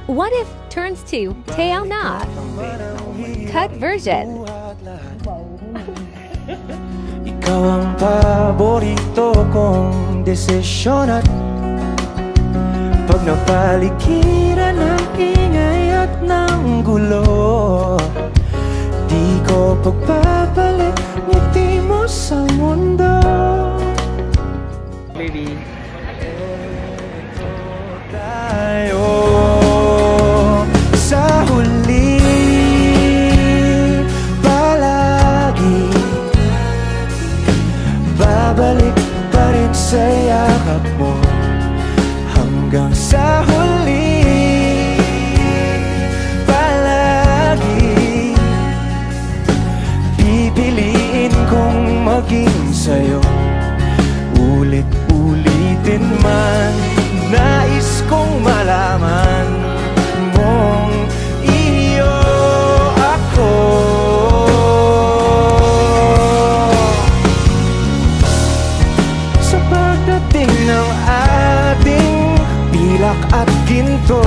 What If turns to Teo Na. Cut version. Ikaw ang paborito kong desisyon at pag napaligiran ng ingay at ng gulo, di ko pagbabalik ngiti mo sa mundo. Baby, tayo sa huli palagi, babalik pa rin sa yakap mo hanggang sa huli palagi. Pipiliin kong maging sa'yo ulit-ulitin man. Nais kong malaman mong iyo ako. Sa pagdating ng ating pilak at ginto,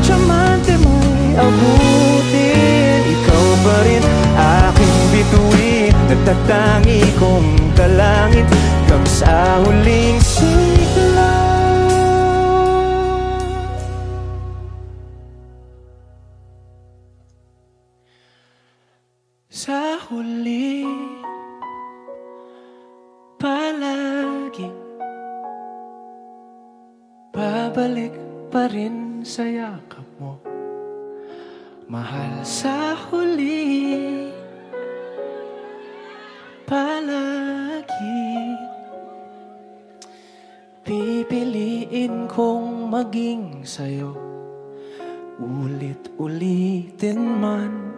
tiyamante mo'y abutin. Ikaw pa rin aking bituin, nagtatangi kong kalangit hanggang sa huling sigla. Sa huli palagi, babalik pa rin sa yakap mo, mahal. Sa huli palagi, pipiliin kong maging sa'yo ulit-ulitin man.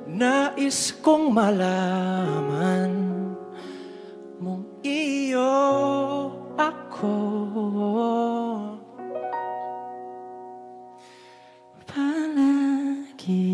Nais kong malaman mong iyo ako. Palagi.